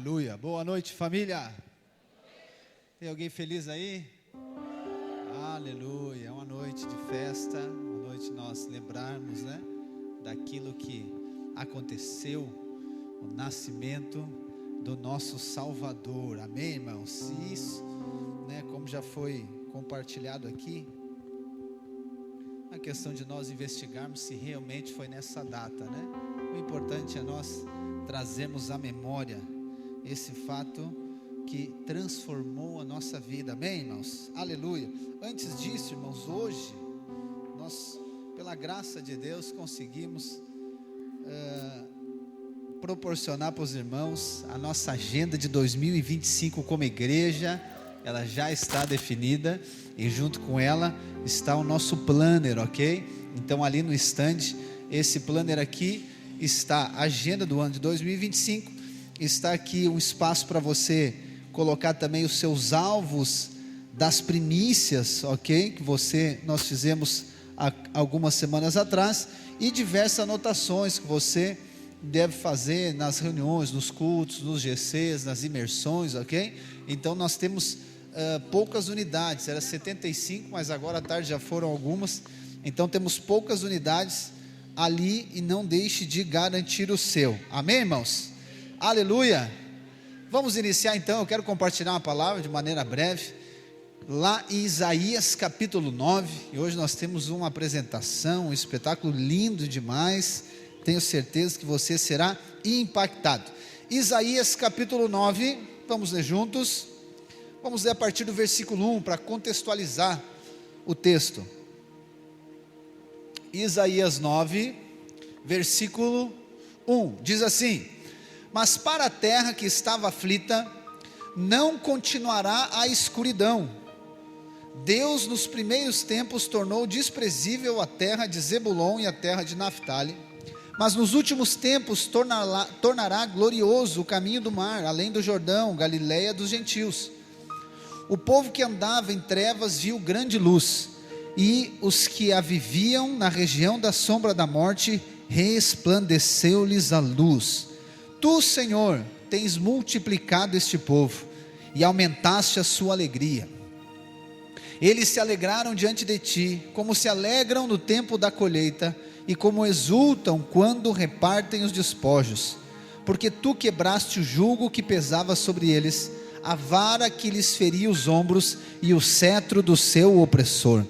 Aleluia. Boa noite, família. Tem alguém feliz aí? Aleluia. É uma noite de festa, uma noite de nós lembrarmos, daquilo que aconteceu, o nascimento do nosso Salvador. Amém, irmãos? Isso, como já foi compartilhado aqui, a questão de nós investigarmos se realmente foi nessa data, O importante é nós trazermos à memória esse fato que transformou a nossa vida. Amém, irmãos? Aleluia. Antes disso, irmãos, hoje nós, pela graça de Deus, conseguimos proporcionar para os irmãos a nossa agenda de 2025 como igreja. Ela já está definida e junto com ela está o nosso planner, ok? Então ali no stand, esse planner aqui está a agenda do ano de 2025. Está aqui um espaço para você colocar também os seus alvos das primícias, ok? Que nós fizemos há algumas semanas atrás, e diversas anotações que você deve fazer nas reuniões, nos cultos, nos GCs, nas imersões, ok? Então nós temos poucas unidades, era 75, mas agora à tarde já foram algumas, então temos poucas unidades ali, e não deixe de garantir o seu. Amém, irmãos? Aleluia. Vamos iniciar então. Eu quero compartilhar uma palavra de maneira breve lá em Isaías capítulo 9, e hoje nós temos uma apresentação, um espetáculo lindo demais. Tenho certeza que você será impactado. Isaías capítulo 9, vamos ler juntos. Vamos ler a partir do versículo 1 para contextualizar o texto. Isaías 9, versículo 1, diz assim: mas para a terra que estava aflita, não continuará a escuridão. Deus nos primeiros tempos tornou desprezível a terra de Zebulon e a terra de Naftali, mas nos últimos tempos tornará glorioso o caminho do mar, além do Jordão, Galileia dos gentios. O povo que andava em trevas viu grande luz, e os que a viviam na região da sombra da morte, resplandeceu-lhes a luz. Tu, Senhor, tens multiplicado este povo, e aumentaste a sua alegria. Eles se alegraram diante de ti, como se alegram no tempo da colheita, e como exultam quando repartem os despojos, porque tu quebraste o jugo que pesava sobre eles, a vara que lhes feria os ombros, e o cetro do seu opressor,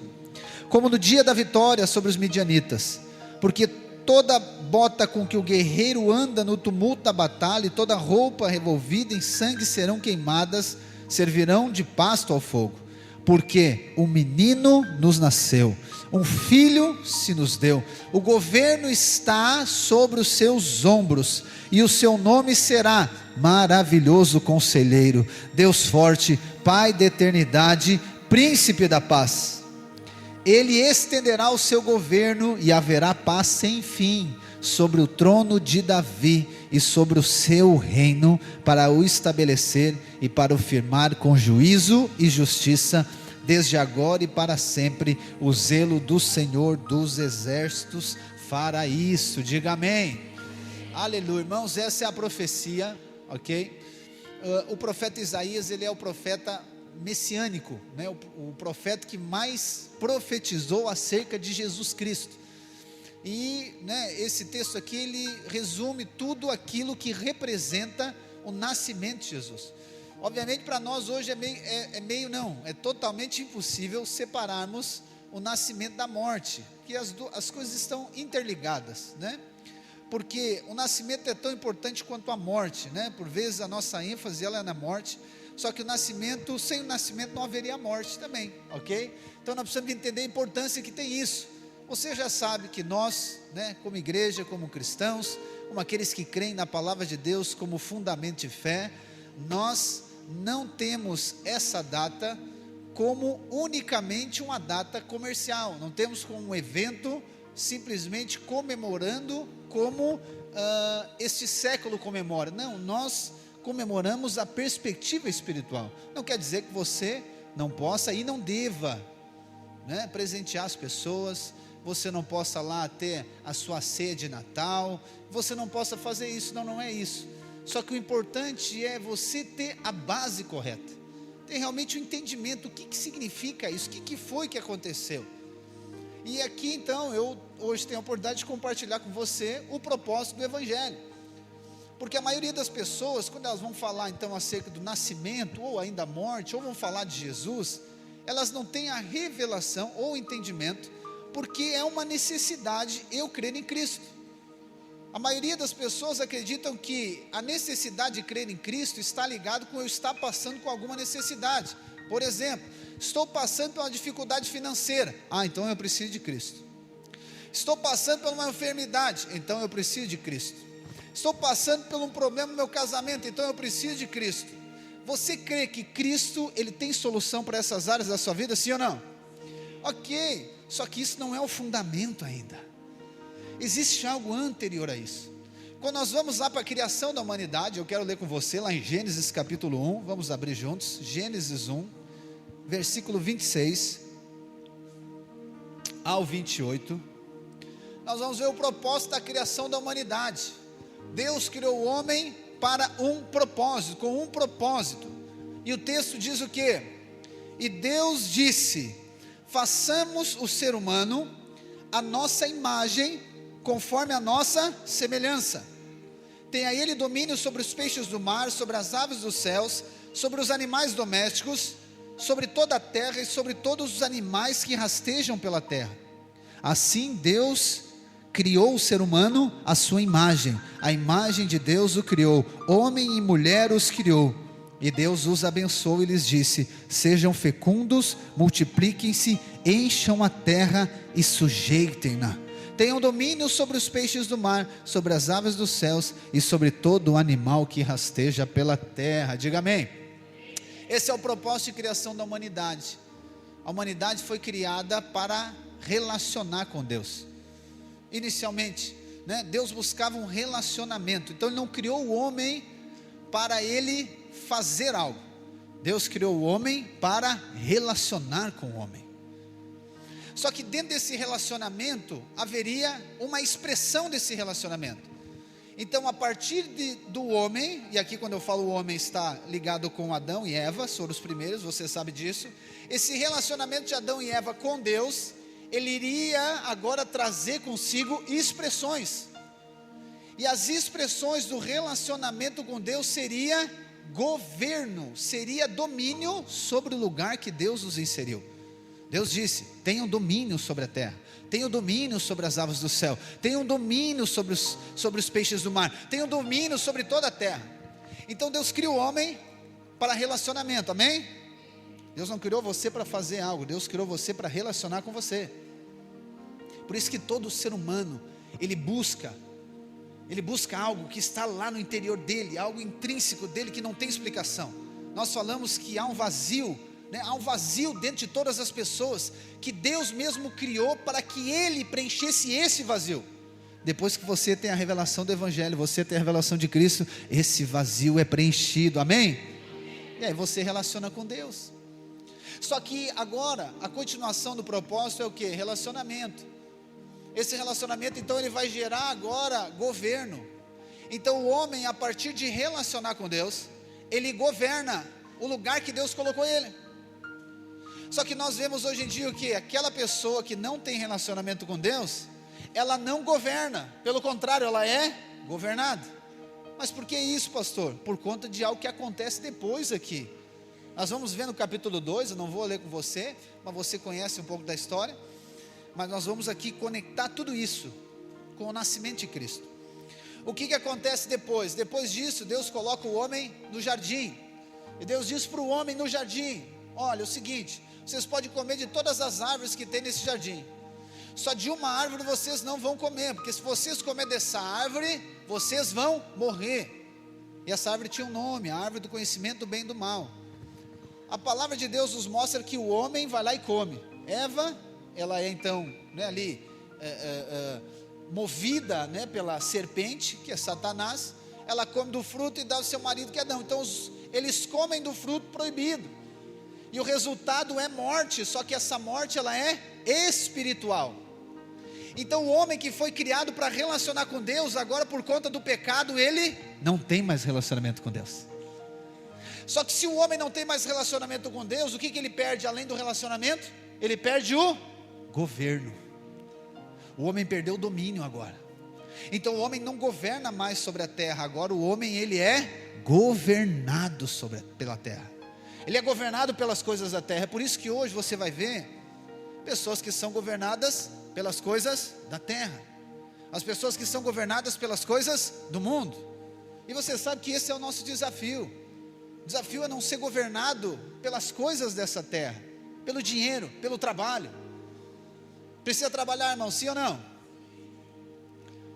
como no dia da vitória sobre os midianitas. Porque toda bota com que o guerreiro anda no tumulto da batalha, e toda roupa revolvida em sangue serão queimadas, servirão de pasto ao fogo. Porque um menino nos nasceu, um filho se nos deu, o governo está sobre os seus ombros, e o seu nome será Maravilhoso Conselheiro, Deus Forte, Pai da Eternidade, Príncipe da Paz. Ele estenderá o seu governo, e haverá paz sem fim sobre o trono de Davi e sobre o seu reino, para o estabelecer e para o firmar com juízo e justiça, desde agora e para sempre. O zelo do Senhor dos exércitos fará isso. Diga amém. Aleluia, irmãos, essa é a profecia, ok? O profeta Isaías, ele é o profeta messiânico, o profeta que mais profetizou acerca de Jesus Cristo. E esse texto aqui, ele resume tudo aquilo que representa o nascimento de Jesus. Obviamente para nós hoje é totalmente impossível separarmos o nascimento da morte, porque as coisas estão interligadas, porque o nascimento é tão importante quanto a morte, por vezes a nossa ênfase ela é na morte, só que sem o nascimento não haveria morte também, ok? Então nós precisamos entender a importância que tem isso. Você já sabe que nós, como igreja, como cristãos, como aqueles que creem na palavra de Deus como fundamento de fé, nós não temos essa data como unicamente uma data comercial, não temos como um evento simplesmente comemorando como este século comemora. Não, nós comemoramos a perspectiva espiritual. Não quer dizer que você não possa e não deva presentear as pessoas, você não possa lá ter a sua ceia de Natal, você não possa fazer isso. Não é isso. Só que o importante é você ter a base correta, ter realmente o entendimento, o que significa isso, o que foi que aconteceu. E aqui então, eu hoje tenho a oportunidade de compartilhar com você o propósito do Evangelho, porque a maioria das pessoas, quando elas vão falar então acerca do nascimento, ou ainda a morte, ou vão falar de Jesus, elas não têm a revelação ou o entendimento, porque é uma necessidade eu crer em Cristo. A maioria das pessoas acreditam que a necessidade de crer em Cristo está ligado com eu estar passando com alguma necessidade. Por exemplo, estou passando por uma dificuldade financeira, então eu preciso de Cristo. Estou passando por uma enfermidade, então eu preciso de Cristo. Estou passando por um problema no meu casamento, então eu preciso de Cristo. Você crê que Cristo, Ele tem solução para essas áreas da sua vida, sim ou não? Ok, só que isso não é o fundamento ainda. Existe algo anterior a isso. Quando nós vamos lá para a criação da humanidade, eu quero ler com você lá em Gênesis capítulo 1, vamos abrir juntos, Gênesis 1, versículo 26 ao 28, nós vamos ver o propósito da criação da humanidade. Deus criou o homem para um propósito, com um propósito, e o texto diz o quê? E Deus disse, façamos o ser humano a nossa imagem, conforme a nossa semelhança, tenha ele domínio sobre os peixes do mar, sobre as aves dos céus, sobre os animais domésticos, sobre toda a terra e sobre todos os animais que rastejam pela terra. Assim Deus criou o ser humano à sua imagem, a imagem de Deus o criou, homem e mulher os criou, e Deus os abençoou e lhes disse, sejam fecundos, multipliquem-se, encham a terra e sujeitem-na, tenham domínio sobre os peixes do mar, sobre as aves dos céus e sobre todo o animal que rasteja pela terra. Diga amém. Esse é o propósito de criação da humanidade. A humanidade foi criada para relacionar com Deus. Inicialmente, Deus buscava um relacionamento. Então Ele não criou o homem para ele fazer algo. Deus criou o homem para relacionar com o homem. Só que dentro desse relacionamento haveria uma expressão desse relacionamento. Então a partir do homem, e aqui quando eu falo o homem está ligado com Adão e Eva, foram os primeiros, você sabe disso. Esse relacionamento de Adão e Eva com Deus, ele iria agora trazer consigo expressões. E as expressões do relacionamento com Deus seria governo, seria domínio sobre o lugar que Deus os inseriu. Deus disse, tenham domínio sobre a terra, tenham domínio sobre as aves do céu, tenham domínio sobre os peixes do mar, tenham domínio sobre toda a terra. Então Deus criou o homem para relacionamento, amém? Deus não criou você para fazer algo, Deus criou você para relacionar com você. Por isso que todo ser humano, ele busca algo que está lá no interior dele, algo intrínseco dele que não tem explicação. Nós falamos que há um vazio, há um vazio dentro de todas as pessoas, que Deus mesmo criou para que Ele preenchesse esse vazio. Depois que você tem a revelação do Evangelho, você tem a revelação de Cristo, esse vazio é preenchido, amém? E aí você relaciona com Deus. Só que agora, a continuação do propósito é o que? Relacionamento. Esse relacionamento então ele vai gerar agora governo. Então o homem, a partir de relacionar com Deus, ele governa o lugar que Deus colocou ele. Só que nós vemos hoje em dia o que? Aquela pessoa que não tem relacionamento com Deus, ela não governa, pelo contrário, ela é governada. Mas por que isso, pastor? Por conta de algo que acontece depois aqui. Nós vamos ver no capítulo 2, eu não vou ler com você, mas você conhece um pouco da história. Mas nós vamos aqui conectar tudo isso com o nascimento de Cristo. O que acontece depois? Depois disso, Deus coloca o homem no jardim. E Deus diz para o homem no jardim, olha, é o seguinte, vocês podem comer de todas as árvores que tem nesse jardim, só de uma árvore vocês não vão comer, porque se vocês comer dessa árvore, vocês vão morrer. E essa árvore tinha um nome, a árvore do conhecimento do bem e do mal. A palavra de Deus nos mostra que o homem vai lá e come. Eva, ela é então movida pela serpente, que é Satanás. Ela come do fruto e dá ao seu marido, que é Adão. Então eles comem do fruto proibido, e o resultado é morte. Só que essa morte ela é espiritual. Então o homem que foi criado para relacionar com Deus, agora por conta do pecado, ele não tem mais relacionamento com Deus. Só que se o homem não tem mais relacionamento com Deus, o que ele perde além do relacionamento? Ele perde o governo. O homem perdeu o domínio agora. Então o homem não governa mais sobre a terra. Agora o homem, ele é governado pela terra. Ele é governado pelas coisas da terra. É por isso que hoje você vai ver pessoas que são governadas pelas coisas da terra, as pessoas que são governadas pelas coisas do mundo. E você sabe que esse é o nosso desafio. O desafio é não ser governado pelas coisas dessa terra, pelo dinheiro, pelo trabalho. Precisa trabalhar, irmão, sim ou não?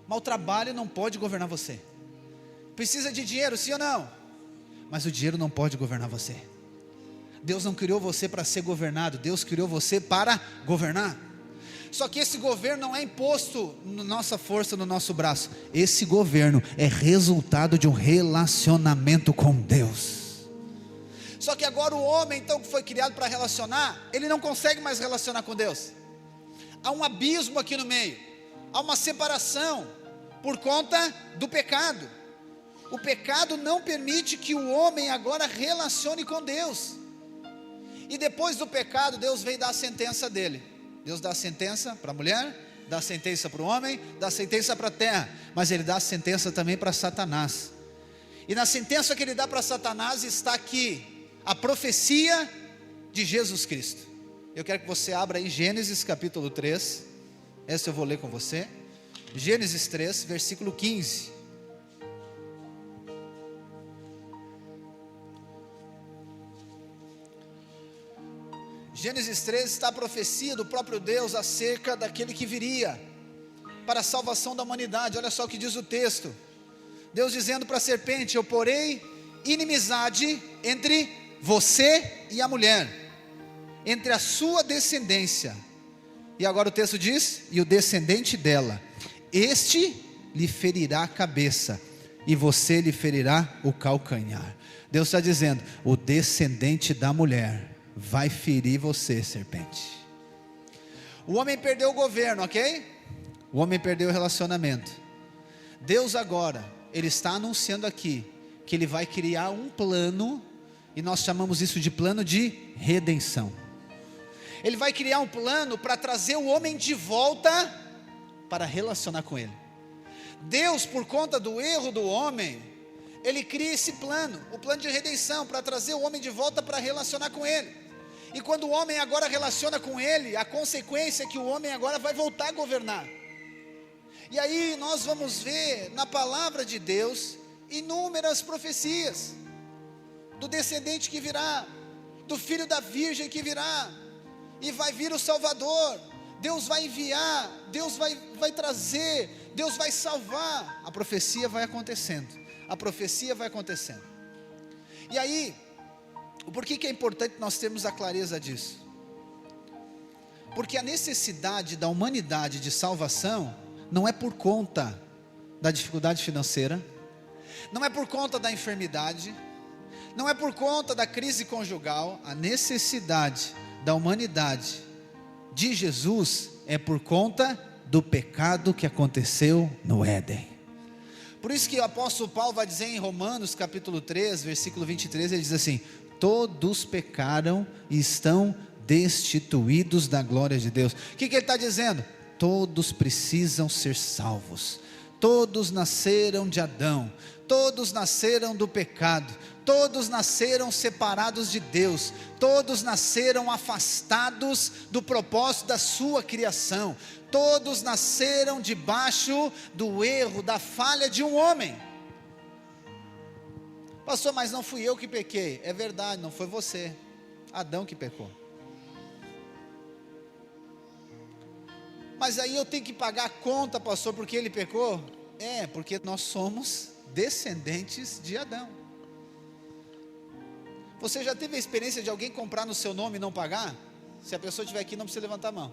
Mas o trabalho não pode governar você. Precisa de dinheiro, sim ou não? Mas o dinheiro não pode governar você. Deus não criou você para ser governado, Deus criou você para governar. Só que esse governo não é imposto na nossa força, no nosso braço. Esse governo é resultado de um relacionamento com Deus. Só que agora o homem, então, que foi criado para relacionar, ele não consegue mais relacionar com Deus. Há um abismo aqui no meio, há uma separação por conta do pecado. O pecado não permite que o homem agora relacione com Deus. E depois do pecado, Deus veio dar a sentença dele. Deus dá a sentença para a mulher, dá a sentença para o homem, dá a sentença para a terra, mas Ele dá a sentença também para Satanás. E na sentença que Ele dá para Satanás está aqui a profecia de Jesus Cristo. Eu quero que você abra aí Gênesis capítulo 3, essa eu vou ler com você. Gênesis 3, versículo 15. Gênesis 13 está a profecia do próprio Deus acerca daquele que viria para a salvação da humanidade. Olha só o que diz o texto. Deus dizendo para a serpente: eu porei inimizade entre você e a mulher, entre a sua descendência. E agora o texto diz: e o descendente dela, este lhe ferirá a cabeça, e você lhe ferirá o calcanhar. Deus está dizendo: o descendente da mulher vai ferir você, serpente. O homem perdeu o governo, ok? O homem perdeu o relacionamento. Deus agora, Ele está anunciando aqui que Ele vai criar um plano, e nós chamamos isso de plano de redenção. Ele vai criar um plano para trazer o homem de volta para relacionar com Ele. Deus, por conta do erro do homem, Ele cria esse plano, o plano de redenção, para trazer o homem de volta para relacionar com Ele. E quando o homem agora relaciona com Ele, a consequência é que o homem agora vai voltar a governar. E aí nós vamos ver na palavra de Deus inúmeras profecias do descendente que virá, do filho da virgem que virá, e vai vir o Salvador. Deus vai enviar, Deus vai trazer, Deus vai salvar. A profecia vai acontecendo, a profecia vai acontecendo. E aí, por que é importante nós termos a clareza disso? Porque a necessidade da humanidade de salvação não é por conta da dificuldade financeira, não é por conta da enfermidade, não é por conta da crise conjugal. A necessidade da humanidade de Jesus é por conta do pecado que aconteceu no Éden. Por isso que o apóstolo Paulo vai dizer em Romanos capítulo 3, versículo 23, ele diz assim: todos pecaram e estão destituídos da glória de Deus. O que ele está dizendo? Todos precisam ser salvos. Todos nasceram de Adão, todos nasceram do pecado, todos nasceram separados de Deus, todos nasceram afastados do propósito da sua criação, todos nasceram debaixo do erro, da falha de um homem. Pastor, mas não fui eu que pequei. É verdade, não foi você, Adão que pecou. Mas aí eu tenho que pagar a conta, pastor, porque ele pecou? É, porque nós somos descendentes de Adão. Você já teve a experiência de alguém comprar no seu nome e não pagar? Se a pessoa estiver aqui, não precisa levantar a mão.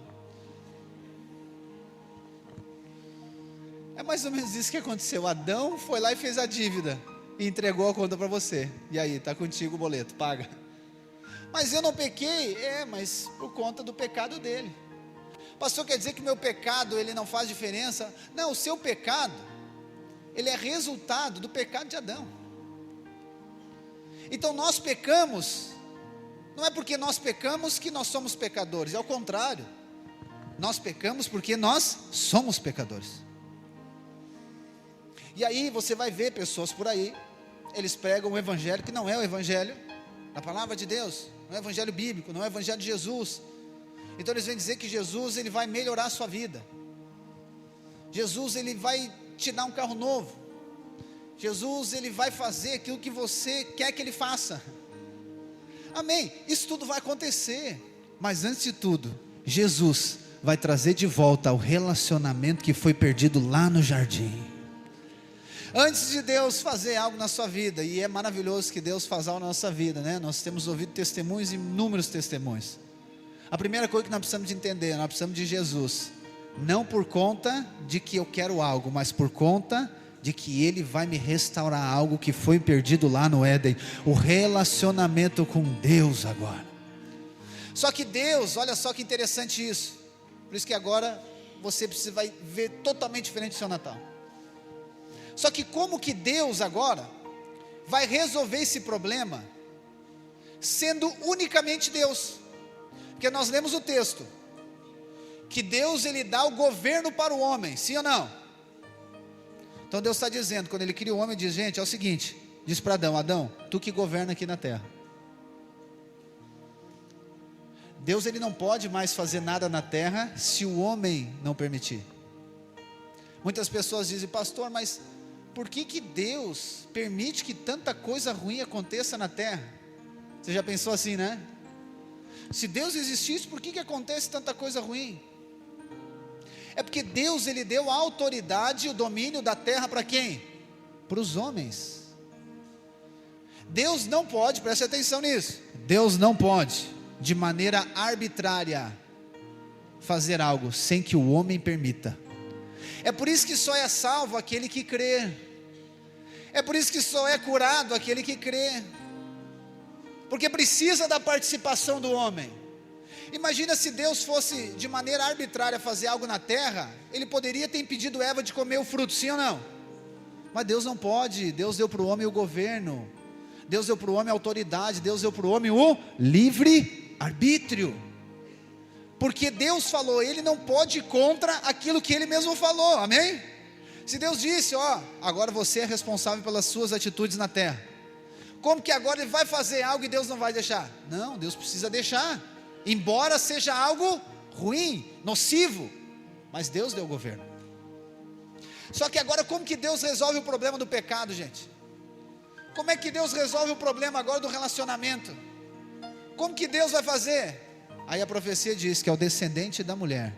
É mais ou menos isso que aconteceu. Adão foi lá e fez a dívida e entregou a conta para você. E aí, está contigo o boleto, paga. Mas eu não pequei. Mas por conta do pecado dele. Pastor, quer dizer que o meu pecado, ele não faz diferença? Não, o seu pecado, ele é resultado do pecado de Adão. Então nós pecamos, não é porque nós pecamos que nós somos pecadores, é ao contrário, nós pecamos porque nós somos pecadores. E aí você vai ver pessoas por aí, eles pregam um evangelho que não é o evangelho da palavra de Deus, não é o evangelho bíblico, não é o evangelho de Jesus. Então eles vêm dizer que Jesus, ele vai melhorar a sua vida, Jesus, ele vai te dar um carro novo, Jesus, ele vai fazer aquilo que você quer que ele faça. Amém, isso tudo vai acontecer, mas antes de tudo, Jesus vai trazer de volta o relacionamento que foi perdido lá no jardim. Antes de Deus fazer algo na sua vida, e é maravilhoso que Deus faz algo na nossa vida, né? Nós temos ouvido testemunhos, inúmeros testemunhos. A primeira coisa que nós precisamos de entender, nós precisamos de Jesus, não por conta de que eu quero algo, mas por conta de que Ele vai me restaurar algo que foi perdido lá no Éden, o relacionamento com Deus agora. Só que Deus, olha só que interessante isso, por isso que agora você vai ver totalmente diferente do seu Natal. Só que como que Deus agora vai resolver esse problema, sendo unicamente Deus? Porque nós lemos o texto, que Deus, ele dá o governo para o homem, sim ou não? Então Deus está dizendo, quando ele cria o homem, ele diz, gente, é o seguinte, diz para Adão, Adão, tu que governa aqui na terra. Deus, ele não pode mais fazer nada na terra, se o homem não permitir. Muitas pessoas dizem, pastor, mas por que Deus permite que tanta coisa ruim aconteça na terra? Você já pensou assim, né? Se Deus existisse, por que acontece tanta coisa ruim? É porque Deus, ele deu a autoridade e o domínio da terra para quem? Para os homens. Deus não pode, preste atenção nisso, Deus não pode, de maneira arbitrária, fazer algo sem que o homem permita. É por isso que só é salvo aquele que crê, é por isso que só é curado aquele que crê, porque precisa da participação do homem. Imagina se Deus fosse de maneira arbitrária fazer algo na terra, ele poderia ter impedido Eva de comer o fruto, sim ou não? Mas Deus não pode, Deus deu para o homem o governo, Deus deu para o homem a autoridade, Deus deu para o homem o livre arbítrio, porque Deus falou, ele não pode ir contra aquilo que ele mesmo falou, amém? Se Deus disse, agora você é responsável pelas suas atitudes na terra, como que agora ele vai fazer algo e Deus não vai deixar? Não, Deus precisa deixar, embora seja algo ruim, nocivo, mas Deus deu o governo. Só que agora como que Deus resolve o problema do pecado, gente? Como é que Deus resolve o problema agora do relacionamento? Como que Deus vai fazer? Aí a profecia diz que é o descendente da mulher.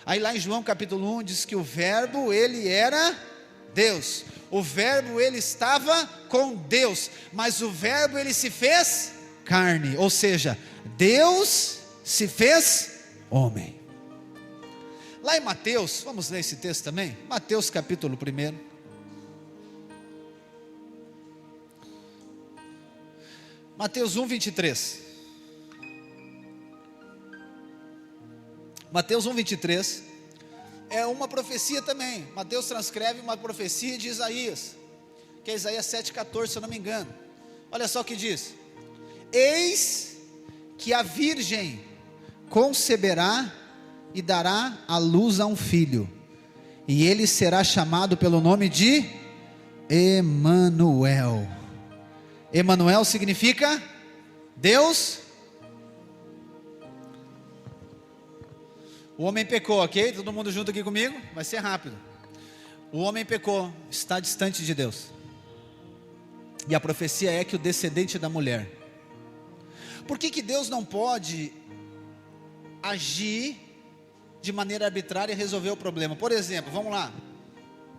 Aí lá em João capítulo 1 diz que o verbo, ele era Deus, o verbo, ele estava com Deus, mas o verbo, ele se fez carne, ou seja, Deus se fez homem. Lá em Mateus, vamos ler esse texto também, Mateus capítulo 1, Mateus 1:23, Mateus 1:23, é uma profecia também. Mateus transcreve uma profecia de Isaías, que é Isaías 7,14, se eu não me engano. Olha só o que diz: eis que a virgem conceberá e dará à luz a um filho, e ele será chamado pelo nome de Emanuel. Emanuel significa Deus. O homem pecou, ok? Todo mundo junto aqui comigo? Vai ser rápido. O homem pecou, está distante de Deus. E a profecia é que o descendente da mulher. Por que Deus não pode agir de maneira arbitrária e resolver o problema? Por exemplo, vamos lá.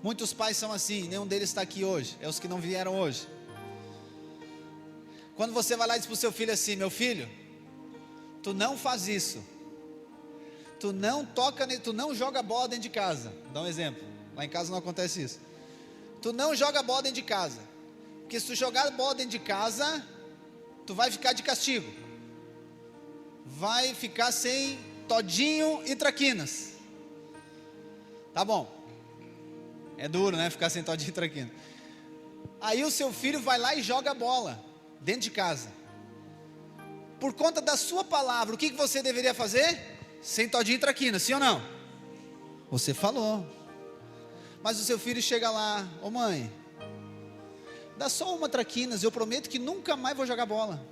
Muitos pais são assim, nenhum deles está aqui hoje, é os que não vieram hoje. Quando você vai lá e diz para o seu filho assim: meu filho, tu não faz isso, tu não toca, tu não joga bola dentro de casa. Dá um exemplo, lá em casa não acontece isso. Tu não joga bola dentro de casa, porque se tu jogar bola dentro de casa, tu vai ficar de castigo, vai ficar sem todinho e traquinas. Tá bom. É duro, né? Ficar sem todinho e traquinas. Aí o seu filho vai lá e joga a bola dentro de casa. Por conta da sua palavra, o que você deveria fazer? Sem todinho e traquinas, sim ou não? Você falou. Mas o seu filho chega lá: ô mãe, dá só uma traquinas, eu prometo que nunca mais vou jogar bola.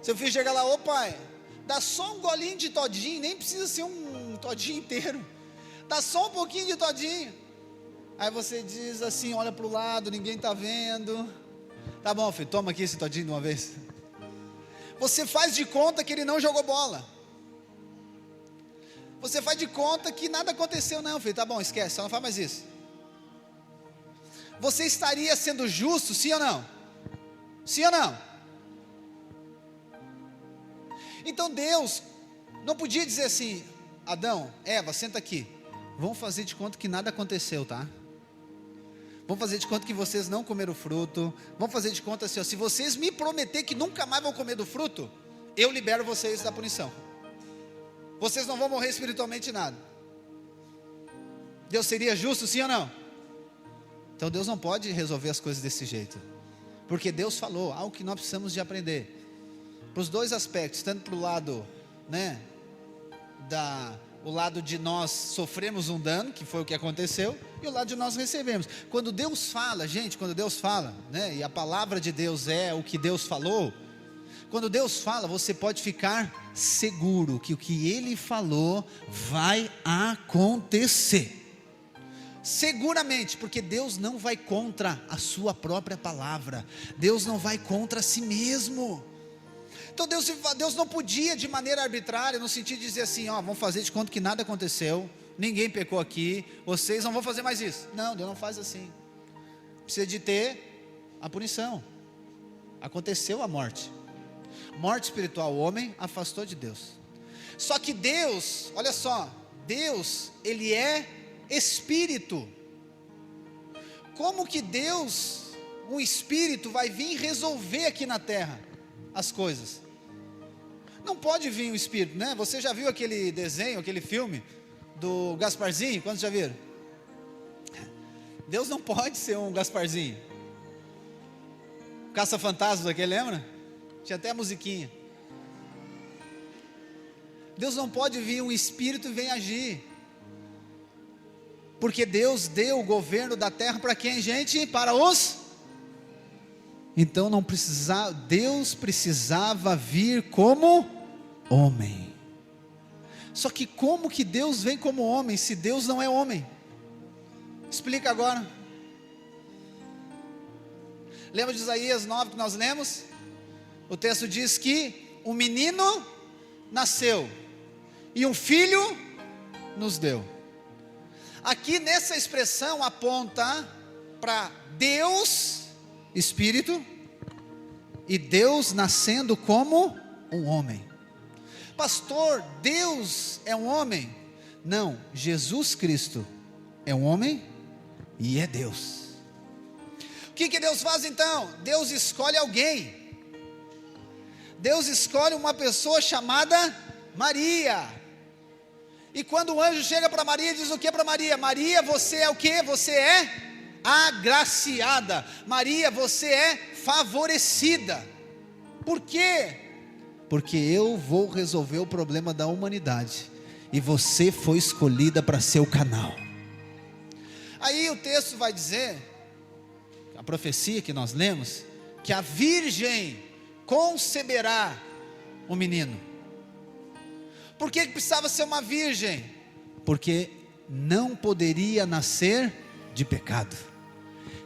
Seu filho chega lá: ô pai, dá só um golinho de todinho, nem precisa ser um todinho inteiro, dá só um pouquinho de todinho. Aí você diz assim, olha para o lado, ninguém está vendo. Tá bom, filho, toma aqui esse todinho de uma vez. Você faz de conta que ele não jogou bola. Você faz de conta que nada aconteceu. Não, filho, tá bom, esquece, só não faz mais isso. Você estaria sendo justo, sim ou não? Sim ou não? Então Deus não podia dizer assim: Adão, Eva, senta aqui, vamos fazer de conta que nada aconteceu, tá? Vamos fazer de conta que vocês não comeram o fruto. Vamos fazer de conta assim, ó, se vocês me prometerem que nunca mais vão comer do fruto, eu libero vocês da punição. Vocês não vão morrer espiritualmente nada. Deus seria justo, sim ou não? Então Deus não pode resolver as coisas desse jeito, porque Deus falou algo que nós precisamos de aprender. Para os dois aspectos, tanto para o lado, né, o lado de nós sofremos um dano, que foi o que aconteceu, e o lado de nós recebemos. Quando Deus fala, gente, quando Deus fala, né, e a palavra de Deus é o que Deus falou, quando Deus fala, você pode ficar seguro que o que Ele falou vai acontecer. Seguramente, porque Deus não vai contra a sua própria palavra, Deus não vai contra si mesmo. Então Deus não podia de maneira arbitrária, no sentido de dizer assim, ó, vamos fazer de conta que nada aconteceu, ninguém pecou aqui, vocês não vão fazer mais isso. Não, Deus não faz assim. Precisa de ter a punição. Aconteceu a morte espiritual, o homem afastou de Deus. Só que Deus, olha só, Deus, Ele é Espírito. Como que Deus, um Espírito, vai vir resolver aqui na terra as coisas? Não pode vir um Espírito, né? Você já viu aquele desenho, aquele filme do Gasparzinho? Quantos já viram? Deus não pode ser um Gasparzinho. Caça-fantasmas aquele, lembra? Tinha até a musiquinha. Deus não pode vir um Espírito e vem agir, porque Deus deu o governo da terra para quem, gente? Para os... Então não precisava, Deus precisava vir como homem. Só que como que Deus vem como homem, se Deus não é homem? Explica agora. Lembra de Isaías 9 que nós lemos? O texto diz que um menino nasceu e um filho nos deu. Aqui nessa expressão aponta para Deus Espírito e Deus nascendo como um homem. Pastor, Deus é um homem? Não, Jesus Cristo é um homem e é Deus. O que Deus faz então? Deus escolhe alguém. Deus escolhe uma pessoa chamada Maria. E quando o anjo chega para Maria, diz o que para Maria? Maria, você é o que? Você é agraciada. Maria, você é favorecida. Por quê? Porque eu vou resolver o problema da humanidade, e você foi escolhida para ser o canal. Aí o texto vai dizer, a profecia que nós lemos, que a virgem conceberá um menino. Por que precisava ser uma virgem? Porque não poderia nascer de pecado,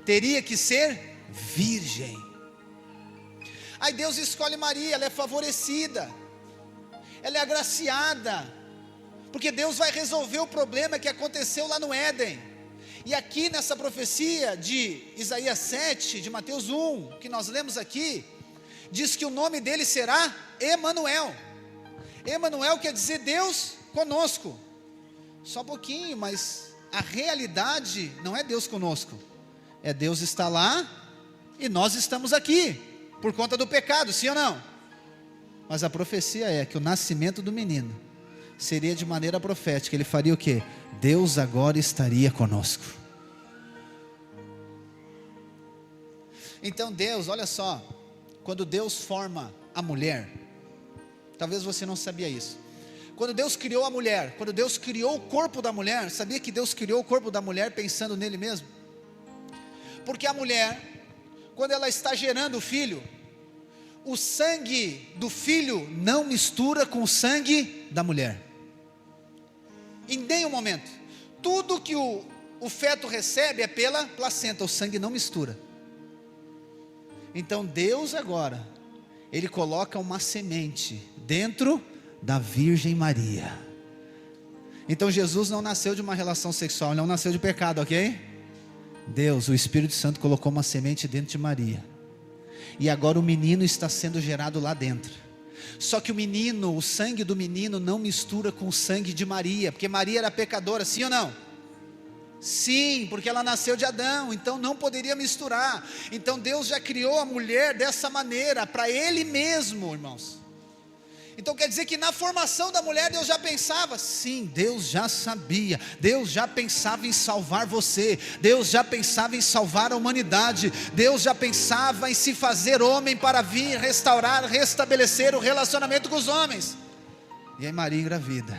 teria que ser virgem. Aí Deus escolhe Maria, ela é favorecida, ela é agraciada, porque Deus vai resolver o problema que aconteceu lá no Éden. E aqui nessa profecia de Isaías 7, de Mateus 1, que nós lemos aqui, diz que o nome dele será Emanuel. Emanuel quer dizer Deus conosco. Só um pouquinho, mas a realidade não é Deus conosco, é Deus está lá e nós estamos aqui, por conta do pecado, sim ou não? Mas a profecia é que o nascimento do menino seria de maneira profética. Ele faria o quê? Deus agora estaria conosco. Então Deus, olha só, quando Deus forma a mulher, talvez você não sabia isso. Quando Deus criou a mulher, quando Deus criou o corpo da mulher, sabia que Deus criou o corpo da mulher pensando nele mesmo? Porque a mulher, quando ela está gerando o filho, o sangue do filho não mistura com o sangue da mulher, em nenhum momento. Tudo que o feto recebe é pela placenta, o sangue não mistura. Então Deus agora, Ele coloca uma semente dentro da Virgem Maria. Então Jesus não nasceu de uma relação sexual, não nasceu de pecado, ok? Deus, o Espírito Santo colocou uma semente dentro de Maria, e agora o menino está sendo gerado lá dentro. Só que o menino, o sangue do menino não mistura com o sangue de Maria, porque Maria era pecadora, sim ou não? Sim, porque ela nasceu de Adão, então não poderia misturar. Então Deus já criou a mulher dessa maneira, para Ele mesmo, irmãos. Então quer dizer que na formação da mulher Deus já pensava? Sim, Deus já sabia. Deus já pensava em salvar você. Deus já pensava em salvar a humanidade. Deus já pensava em se fazer homem para vir restaurar, restabelecer o relacionamento com os homens. E aí Maria engravida,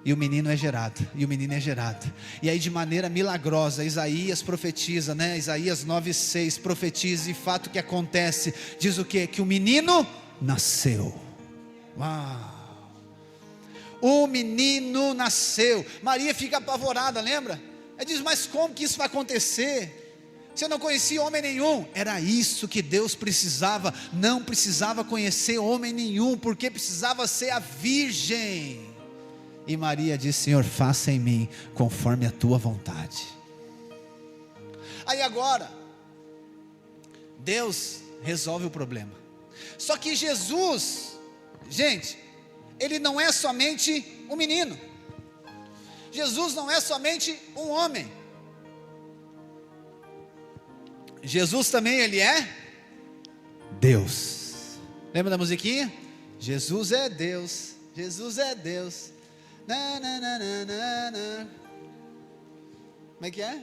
e o menino é gerado, e o menino é gerado. E aí de maneira milagrosa, Isaías profetiza, né? Isaías 9:6 profetiza, e fato que acontece, diz o quê? Que o menino nasceu. Uau! O menino nasceu. Maria fica apavorada, lembra? Ela diz, mas como que isso vai acontecer? Você não conhecia homem nenhum. Era isso que Deus precisava. Não precisava conhecer homem nenhum, porque precisava ser a virgem. E Maria disse, Senhor, faça em mim conforme a tua vontade. Aí agora Deus resolve o problema. Só que Jesus, gente, Ele não é somente um menino. Jesus não é somente um homem. Jesus também, Ele é Deus. Lembra da musiquinha? Jesus é Deus, Jesus é Deus. Na, na, na, na, na, na. Como é que é?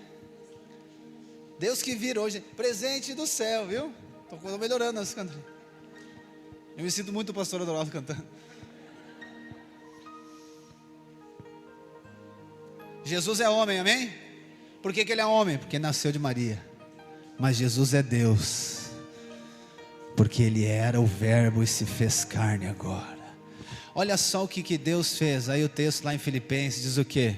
Deus que vira hoje, presente do céu, viu? Estou melhorando as canções. Eu me sinto muito pastor Adorado cantando. Jesus é homem, amém? Por que Ele é homem? Porque nasceu de Maria. Mas Jesus é Deus, porque Ele era o verbo e se fez carne agora. Olha só o que Deus fez. Aí o texto lá em Filipenses diz o quê?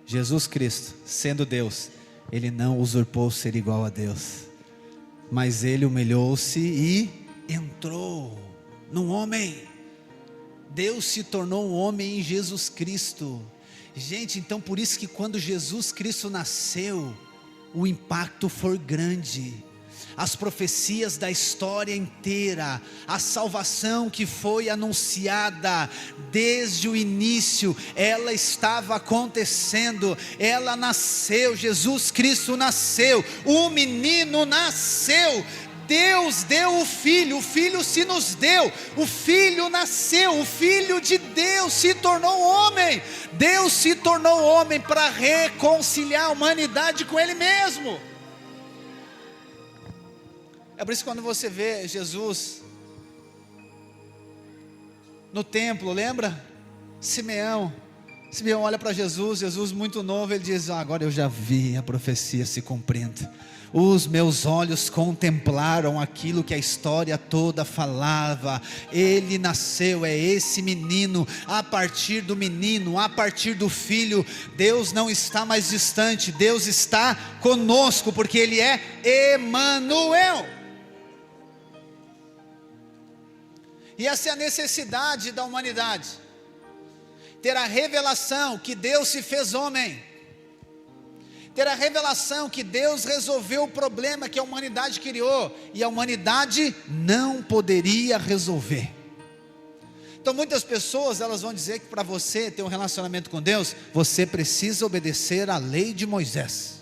Jesus Cristo, sendo Deus, Ele não usurpou ser igual a Deus, mas Ele humilhou-se e entrou num homem. Deus se tornou um homem em Jesus Cristo. Gente, então por isso que quando Jesus Cristo nasceu, o impacto foi grande. As profecias da história inteira, a salvação que foi anunciada desde o início, ela estava acontecendo. Ela nasceu, Jesus Cristo nasceu, o menino nasceu. Deus deu o Filho se nos deu, o Filho nasceu, o Filho de Deus se tornou homem. Deus se tornou homem para reconciliar a humanidade com Ele mesmo. É por isso que quando você vê Jesus no templo, lembra? Simeão olha para Jesus, Jesus muito novo, ele diz, agora eu já vi a profecia se cumprindo. Os meus olhos contemplaram aquilo que a história toda falava. Ele nasceu, é esse menino. A partir do menino, a partir do filho, Deus não está mais distante, Deus está conosco, porque Ele é Emanuel. E essa é a necessidade da humanidade, ter a revelação que Deus se fez homem, ter a revelação que Deus resolveu o problema que a humanidade criou, e a humanidade não poderia resolver. Então muitas pessoas, elas vão dizer que para você ter um relacionamento com Deus, você precisa obedecer à lei de Moisés.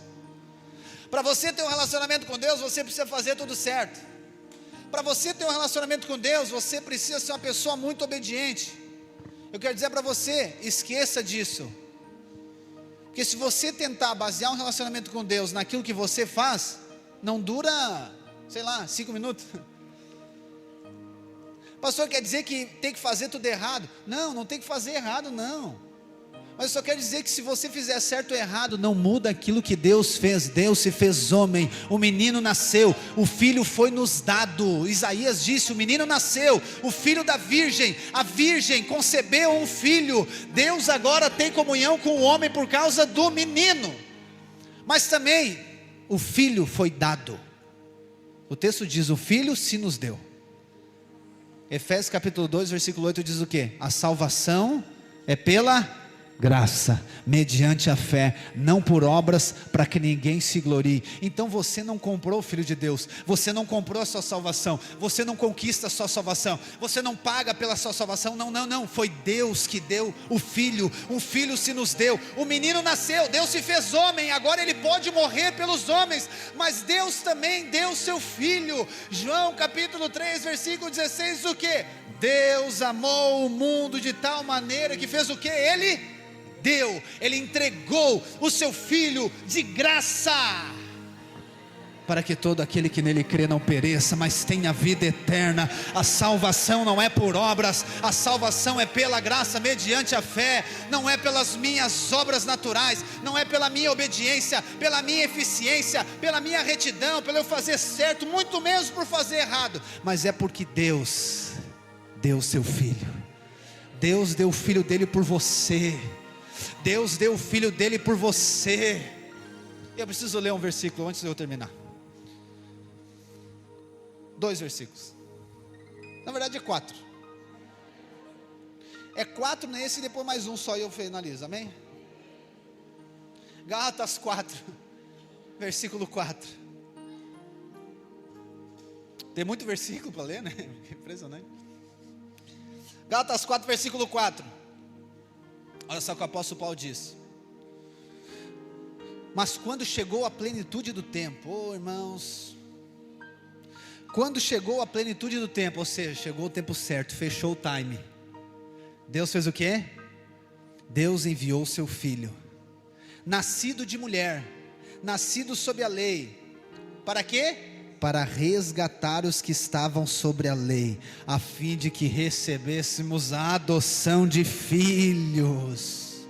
Para você ter um relacionamento com Deus, você precisa fazer tudo certo. Para você ter um relacionamento com Deus, você precisa ser uma pessoa muito obediente. Eu quero dizer para você, esqueça disso. Porque se você tentar basear um relacionamento com Deus naquilo que você faz, não dura, 5 minutos. Pastor, quer dizer que tem que fazer tudo errado? Não, não tem que fazer errado não. Mas eu só quero dizer que se você fizer certo ou errado, não muda aquilo que Deus fez. Deus se fez homem, o menino nasceu, o filho foi nos dado. Isaías disse, o menino nasceu, o filho da virgem, a virgem concebeu um filho. Deus agora tem comunhão com o homem por causa do menino. Mas também, o filho foi dado. O texto diz, o filho se nos deu. Efésios capítulo 2, versículo 8 diz o quê? A salvação é pela graça, mediante a fé, não por obras, para que ninguém se glorie. Então você não comprou o Filho de Deus, você não comprou a sua salvação, você não conquista a sua salvação, você não paga pela sua salvação, não, foi Deus que deu o Filho, um Filho se nos deu, o menino nasceu, Deus se fez homem, agora ele pode morrer pelos homens, mas Deus também deu seu Filho. João capítulo 3, versículo 16, o que? Deus amou o mundo de tal maneira que fez o que? Ele entregou o seu Filho de graça, para que todo aquele que nele crê não pereça, mas tenha vida eterna. A salvação não é por obras, a salvação é pela graça, mediante a fé, não é pelas minhas obras naturais, não é pela minha obediência, pela minha eficiência, pela minha retidão, pelo eu fazer certo, muito menos por fazer errado, mas é porque Deus deu o seu Filho, Deus deu o Filho dele por você, Deus deu o Filho dele por você. Eu preciso ler um versículo antes de eu terminar. 2 versículos. Na verdade é 4. É 4 nesse e depois mais um só e eu finalizo, amém? Gálatas 4, versículo 4. Tem muito versículo para ler, né? Impressionante. Gálatas 4, versículo 4. Olha só o que o apóstolo Paulo diz. Mas quando chegou a plenitude do tempo, irmãos, quando chegou a plenitude do tempo, ou seja, chegou o tempo certo, fechou o time, Deus fez o quê? Deus enviou o seu Filho, nascido de mulher, nascido sob a lei, para quê? Para resgatar os que estavam sobre a lei, a fim de que recebêssemos a adoção de filhos.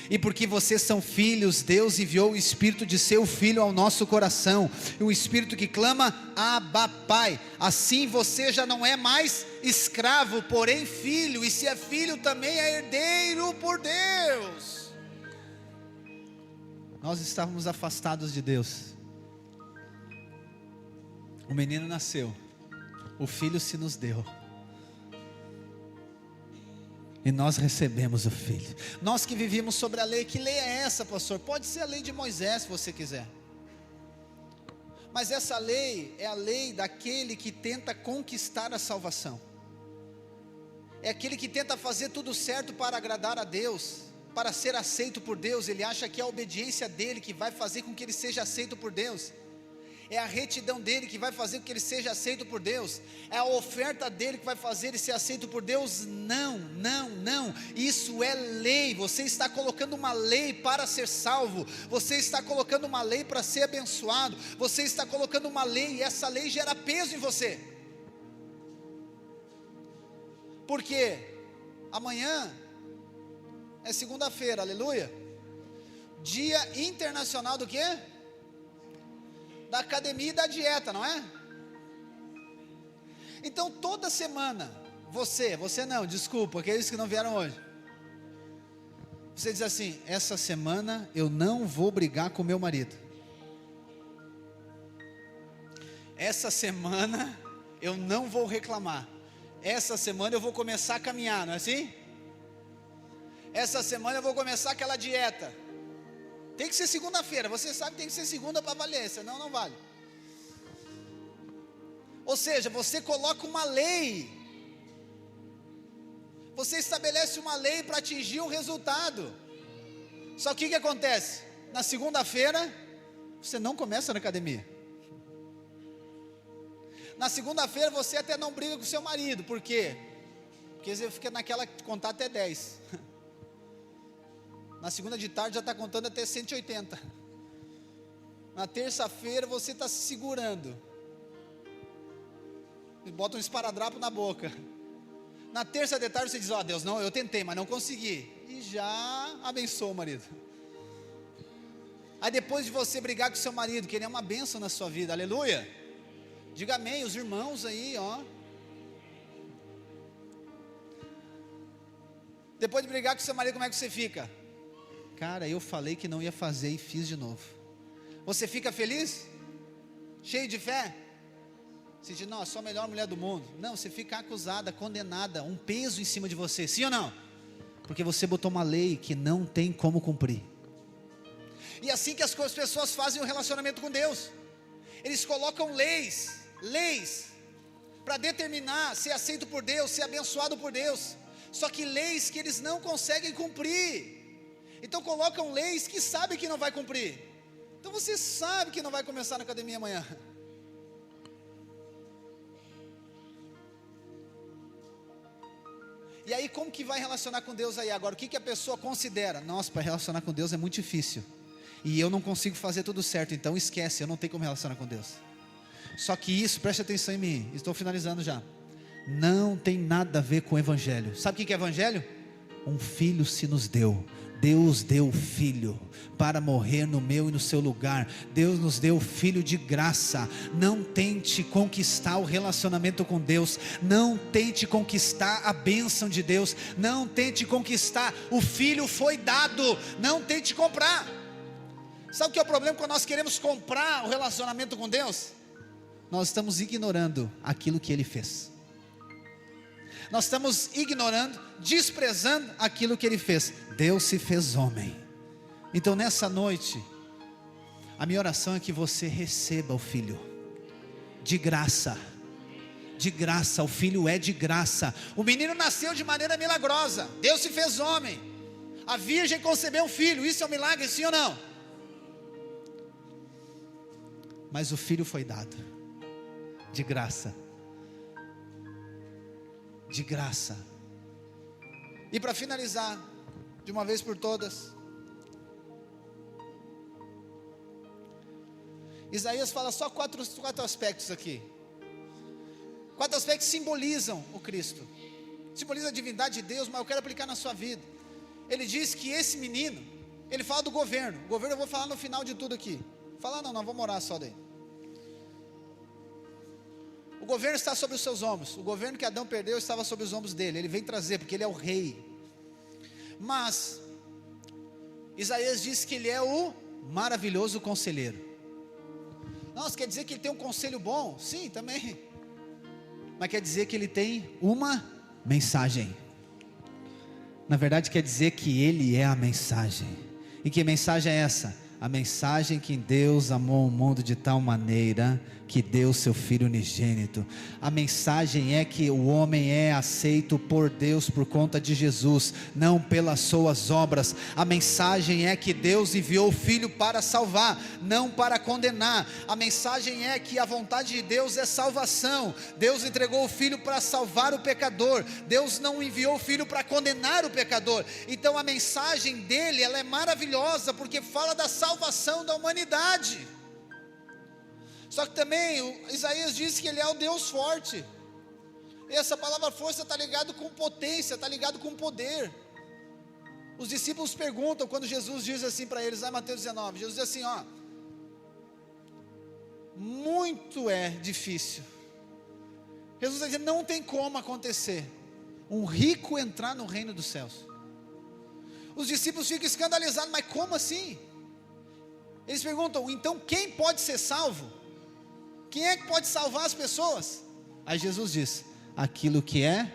E porque vocês são filhos, Deus enviou o Espírito de seu Filho ao nosso coração, o Espírito que clama, Abba, Pai. Assim você já não é mais escravo, porém filho, e se é filho também é herdeiro por Deus. Nós estávamos afastados de Deus, o menino nasceu, o Filho se nos deu, e nós recebemos o Filho. Nós que vivíamos sobre a lei, que lei é essa, pastor? Pode ser a lei de Moisés, se você quiser, mas essa lei é a lei daquele que tenta conquistar a salvação, é aquele que tenta fazer tudo certo para agradar a Deus, para ser aceito por Deus. Ele acha que é a obediência dele que vai fazer com que ele seja aceito por Deus, é a retidão dele que vai fazer com que ele seja aceito por Deus, é a oferta dele que vai fazer ele ser aceito por Deus. Não, isso é lei. Você está colocando uma lei para ser salvo, você está colocando uma lei para ser abençoado, você está colocando uma lei, e essa lei gera peso em você, porque amanhã é segunda-feira, aleluia, dia internacional do quê? Da academia e da dieta, não é? Então toda semana, você não, desculpa, aqueles que não vieram hoje, você diz assim: essa semana eu não vou brigar com meu marido, essa semana eu não vou reclamar, essa semana eu vou começar a caminhar, não é assim? Essa semana eu vou começar aquela dieta. Tem que ser segunda-feira, você sabe que tem que ser segunda para valer, senão não vale. Ou seja, você coloca uma lei, você estabelece uma lei para atingir um resultado. Só que o que acontece? Na segunda-feira, você não começa na academia. Na segunda-feira você até não briga com seu marido, por quê? Porque você fica naquela de contar até 10. Na segunda de tarde já está contando até 180. Na terça-feira você está se segurando. E bota um esparadrapo na boca. Na terça de tarde você diz, ó Deus, não, eu tentei, mas não consegui. E já abençoa o marido. Aí depois de você brigar com seu marido, que ele é uma bênção na sua vida, aleluia. Diga amém, os irmãos aí, ó. Depois de brigar com seu marido, como é que você fica? Cara, eu falei que não ia fazer e fiz de novo. Você fica feliz? Cheio de fé? Você diz, não, eu sou a melhor mulher do mundo. Não, você fica acusada, condenada, um peso em cima de você, sim ou não? Porque você botou uma lei que não tem como cumprir. E assim que as pessoas fazem o relacionamento com Deus. Eles colocam leis para determinar ser aceito por Deus, ser abençoado por Deus. Só que leis que eles não conseguem cumprir. Então colocam leis que sabem que não vai cumprir. Então você sabe que não vai começar na academia amanhã. E aí como que vai relacionar com Deus aí? Agora o que a pessoa considera? Nossa, para relacionar com Deus é muito difícil. E eu não consigo fazer tudo certo, então esquece, eu não tenho como relacionar com Deus. Só que isso, preste atenção em mim, estou finalizando já. Não tem nada a ver com o evangelho. Sabe o que é evangelho? Um filho se nos deu. Deus deu o filho para morrer no meu e no seu lugar. Deus nos deu o filho de graça. Não tente conquistar o relacionamento com Deus. Não tente conquistar a bênção de Deus. Não tente conquistar. O filho foi dado. Não tente comprar. Sabe o que é o problema quando nós queremos comprar o relacionamento com Deus? Nós estamos ignorando aquilo que Ele fez. Nós estamos ignorando, desprezando aquilo que Ele fez. Deus se fez homem. Então nessa noite, a minha oração é que você receba o Filho, de graça. De graça, o Filho é de graça. O menino nasceu de maneira milagrosa. Deus se fez homem. A virgem concebeu um filho. Isso é um milagre, sim ou não? Mas o Filho foi dado, de graça. De graça. E para finalizar, de uma vez por todas, Isaías fala só quatro aspectos aqui. 4 aspectos simbolizam o Cristo. Simboliza a divindade de Deus, mas eu quero aplicar na sua vida. Ele diz que esse menino, ele fala do governo. O governo eu vou falar no final de tudo aqui. Falar não, vamos orar só daí. O governo está sobre os seus ombros. O governo que Adão perdeu estava sobre os ombros dele. Ele vem trazer, porque ele é o rei. Mas Isaías diz que ele é o maravilhoso conselheiro. Nossa, quer dizer que ele tem um conselho bom? Sim, também. Mas quer dizer que ele tem uma mensagem. Na verdade quer dizer que ele é a mensagem. E que mensagem é essa? A mensagem que Deus amou o mundo de tal maneira que deu seu Filho unigênito. A mensagem é que o homem é aceito por Deus por conta de Jesus, não pelas suas obras. A mensagem é que Deus enviou o Filho para salvar, não para condenar. A mensagem é que a vontade de Deus é salvação. Deus entregou o Filho para salvar o pecador. Deus não enviou o Filho para condenar o pecador. Então a mensagem dele, ela é maravilhosa, porque fala da salvação da humanidade. Só que também Isaías diz que ele é o Deus forte. E essa palavra força está ligado com potência, está ligado com poder. Os discípulos perguntam quando Jesus diz assim para eles, lá em Mateus 19, Jesus diz assim, ó, muito é difícil. Jesus está dizendo, não tem como acontecer um rico entrar no reino dos céus. Os discípulos ficam escandalizados, mas como assim? Eles perguntam, então quem pode ser salvo? Quem é que pode salvar as pessoas? Aí Jesus diz, aquilo que é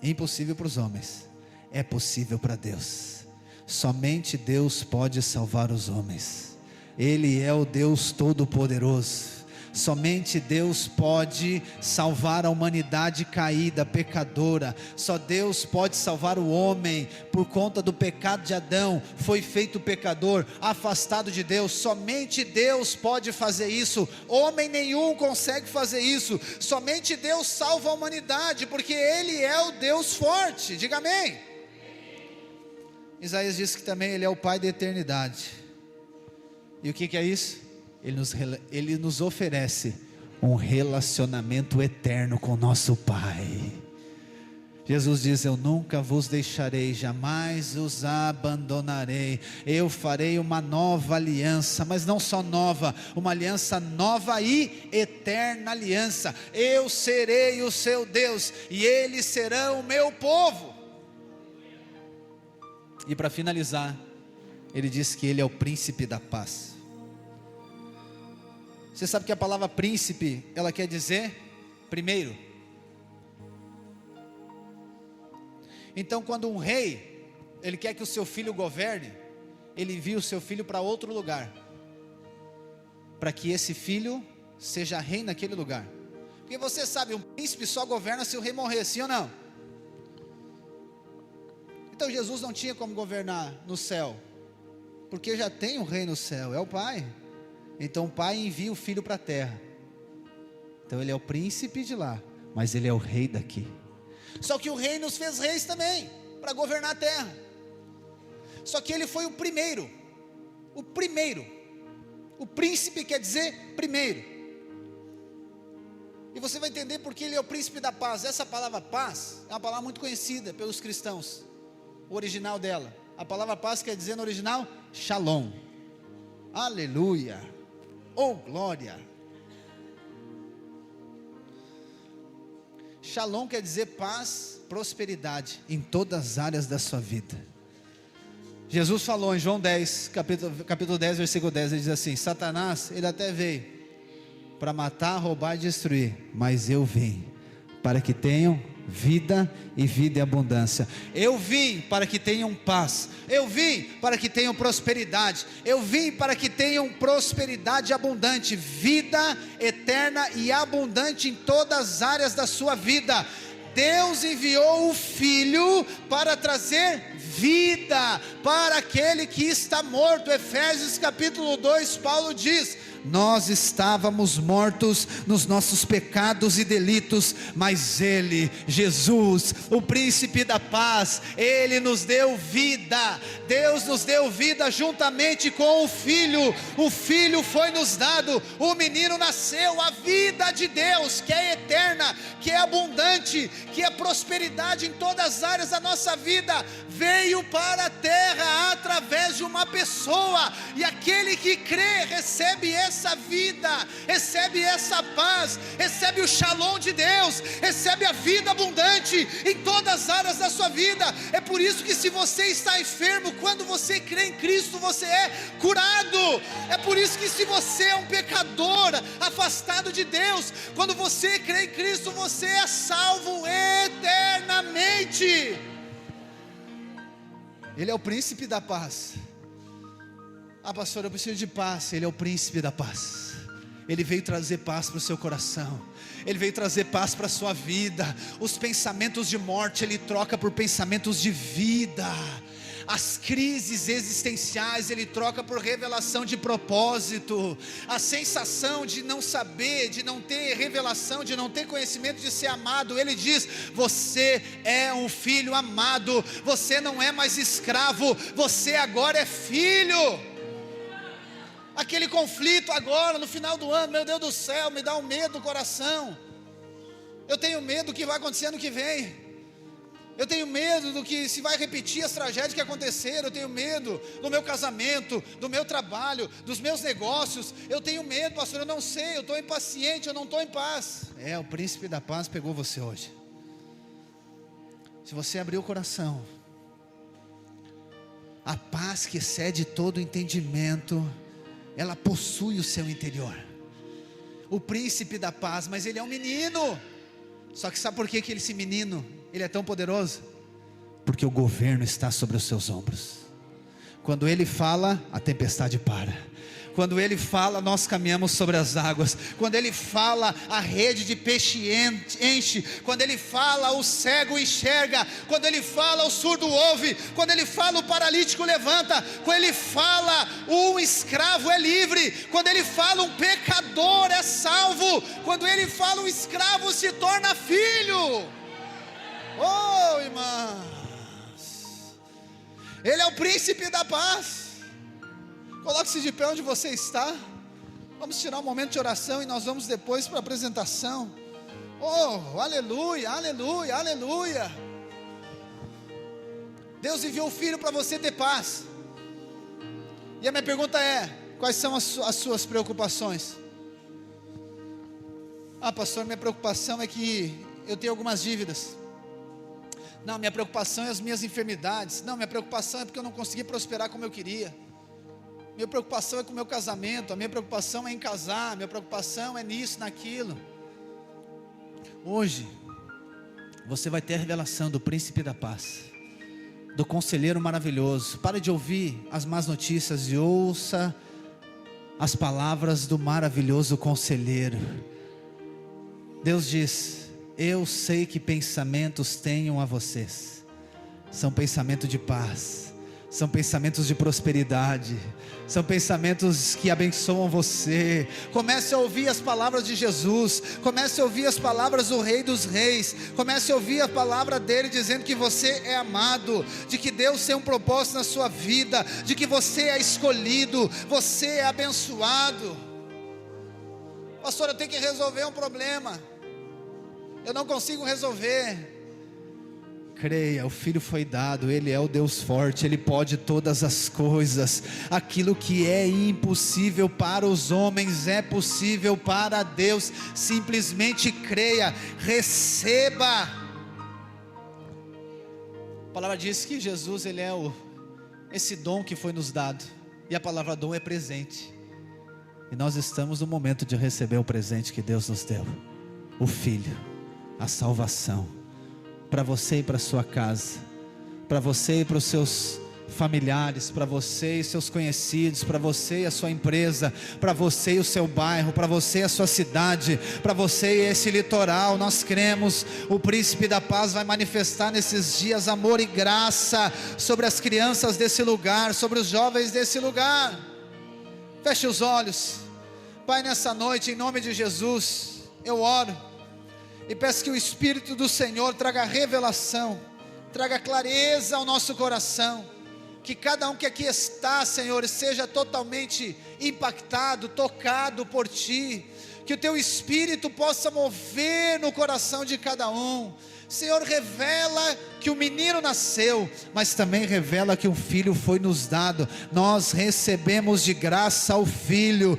impossível para os homens, é possível para Deus. Somente Deus pode salvar os homens. Ele é o Deus Todo-Poderoso. Somente Deus pode salvar a humanidade caída, pecadora. Só Deus pode salvar o homem. Por conta do pecado de Adão, foi feito pecador, afastado de Deus. Somente Deus pode fazer isso. Homem nenhum consegue fazer isso. Somente Deus salva a humanidade, porque Ele é o Deus forte. Diga amém. Isaías diz que também Ele é o Pai da eternidade. E o que é isso? Ele nos oferece um relacionamento eterno com nosso Pai. Jesus diz: eu nunca vos deixarei, jamais os abandonarei. Eu farei uma nova aliança, mas não só nova, uma aliança nova e eterna aliança. Eu serei o seu Deus, e eles serão o meu povo. E para finalizar, ele diz que Ele é o príncipe da paz. Você sabe que a palavra príncipe, ela quer dizer primeiro. Então quando um rei, ele quer que o seu filho governe, ele envia o seu filho para outro lugar, para que esse filho seja rei naquele lugar. Porque você sabe, um príncipe só governa se o rei morrer, sim ou não? Então Jesus não tinha como governar no céu, porque já tem um rei no céu, é o Pai. Então o Pai envia o Filho para a terra. Então Ele é o príncipe de lá, mas Ele é o rei daqui. Só que o rei nos fez reis também, para governar a terra. Só que Ele foi o primeiro. O primeiro. O príncipe quer dizer primeiro. E você vai entender porque Ele é o príncipe da paz. Essa palavra paz é uma palavra muito conhecida pelos cristãos. O original dela, a palavra paz quer dizer no original Shalom. Aleluia. Oh glória. Shalom quer dizer paz, prosperidade em todas as áreas da sua vida. Jesus falou em João 10, capítulo 10, versículo 10, ele diz assim: Satanás, ele até veio para matar, roubar e destruir, mas eu vim para que tenham vida e vida em abundância. Eu vim para que tenham paz. Eu vim para que tenham prosperidade. Eu vim para que tenham prosperidade abundante, vida eterna e abundante em todas as áreas da sua vida. Deus enviou o Filho para trazer vida para aquele que está morto. Efésios capítulo 2, Paulo diz: nós estávamos mortos nos nossos pecados e delitos, mas Ele, Jesus, o príncipe da paz, Ele nos deu vida. Deus nos deu vida juntamente com o Filho. O Filho foi nos dado, o menino nasceu. A vida de Deus, que é eterna, que é abundante, que é prosperidade em todas as áreas da nossa vida, veio para a terra através de uma pessoa, e aquele que crê recebe essa vida, recebe essa paz, recebe o Shalom de Deus, recebe a vida abundante em todas as áreas da sua vida. É por isso que se você está enfermo, quando você crê em Cristo, você é curado. É por isso que se você é um pecador, afastado de Deus, quando você crê em Cristo, você é salvo eternamente. Ele é o príncipe da paz. Ah, pastor, eu preciso de paz. Ele é o príncipe da paz. Ele veio trazer paz para o seu coração. Ele veio trazer paz para a sua vida. Os pensamentos de morte Ele troca por pensamentos de vida. As crises existenciais Ele troca por revelação de propósito. A sensação de não saber, de não ter revelação, de não ter conhecimento, de ser amado, Ele diz: você é um filho amado. Você não é mais escravo, você agora é filho. Aquele conflito agora no final do ano, meu Deus do céu, me dá um medo no coração. Eu tenho medo do que vai acontecer ano que vem. Eu tenho medo do que se vai repetir as tragédias que aconteceram. Eu tenho medo do meu casamento, do meu trabalho, dos meus negócios. Eu tenho medo, pastor, eu não sei, eu estou impaciente, eu não estou em paz. O príncipe da paz pegou você hoje. Se você abrir o coração, a paz que excede todo entendimento, ela possui o seu interior. O príncipe da paz, mas ele é um menino. Só que sabe por que esse menino, ele é tão poderoso? Porque o governo está sobre os seus ombros. Quando ele fala, a tempestade para. Quando Ele fala, nós caminhamos sobre as águas. Quando Ele fala, a rede de peixe enche. Quando Ele fala, o cego enxerga. Quando Ele fala, o surdo ouve. Quando Ele fala, o paralítico levanta. Quando Ele fala, um escravo é livre. Quando Ele fala, um pecador é salvo. Quando Ele fala, um escravo se torna filho. Oh, irmãs, Ele é o príncipe da paz. Coloque-se de pé onde você está. Vamos tirar um momento de oração e nós vamos depois para a apresentação. Oh, aleluia, aleluia, aleluia. Deus enviou o Filho para você ter paz. E a minha pergunta é: quais são as suas preocupações? Ah, pastor, minha preocupação é que eu tenho algumas dívidas. Não, minha preocupação é as minhas enfermidades. Não, minha preocupação é porque eu não consegui prosperar como eu queria. Minha preocupação é com o meu casamento. A minha preocupação é em casar. Minha preocupação é nisso, naquilo. Hoje você vai ter a revelação do príncipe da paz, do conselheiro maravilhoso. Pare de ouvir as más notícias e ouça as palavras do maravilhoso conselheiro. Deus diz: eu sei que pensamentos tenho a vocês. São pensamentos de paz, são pensamentos de prosperidade, são pensamentos que abençoam você. Comece a ouvir as palavras de Jesus, comece a ouvir as palavras do Rei dos Reis, comece a ouvir a palavra dele dizendo que você é amado, de que Deus tem um propósito na sua vida, de que você é escolhido, você é abençoado. Pastor, eu tenho que resolver um problema, eu não consigo resolver. Creia, o Filho foi dado, Ele é o Deus forte, Ele pode todas as coisas. Aquilo que é impossível para os homens é possível para Deus. Simplesmente creia, receba. A palavra diz que Jesus, Ele é esse dom que foi nos dado, e a palavra dom é presente, e nós estamos no momento de receber o presente que Deus nos deu, o Filho, a salvação, para você e para sua casa, para você e para os seus familiares, para você e seus conhecidos, para você e a sua empresa, para você e o seu bairro, para você e a sua cidade, para você e esse litoral. Nós cremos, o príncipe da paz vai manifestar nesses dias amor e graça sobre as crianças desse lugar, sobre os jovens desse lugar. Feche os olhos. Pai, nessa noite, em nome de Jesus, eu oro e peço que o Espírito do Senhor traga revelação, traga clareza ao nosso coração, que cada um que aqui está, Senhor, seja totalmente impactado, tocado por Ti, que o Teu Espírito possa mover no coração de cada um. Senhor, revela que o menino nasceu, mas também revela que um filho foi nos dado. Nós recebemos de graça o Filho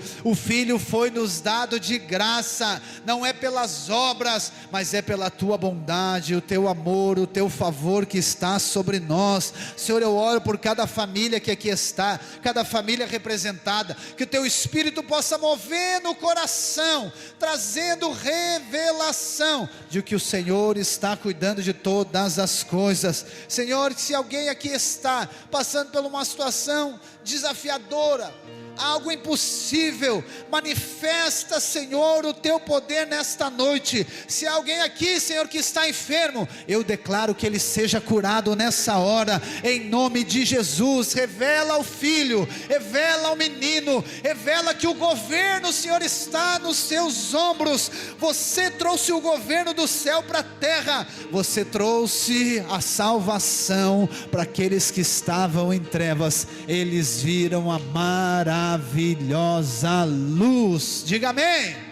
foi nos dado de graça, não é pelas obras, mas é pela Tua bondade, o Teu amor, o Teu favor que está sobre nós. Senhor, eu oro por cada família que aqui está, cada família representada, que o Teu Espírito possa mover no coração, trazendo revelação de que o Senhor está cuidando de todas as coisas. Senhor, se alguém aqui está passando por uma situação desafiadora, algo impossível, manifesta, Senhor, o Teu poder nesta noite. Se há alguém aqui, Senhor, que está enfermo, eu declaro que ele seja curado nessa hora, em nome de Jesus. Revela o filho, revela o menino, revela que o governo, Senhor, está nos seus ombros. Você trouxe o governo do céu para a terra, você trouxe a salvação para aqueles que estavam em trevas. Eles viram a maravilhosa luz. Diga amém.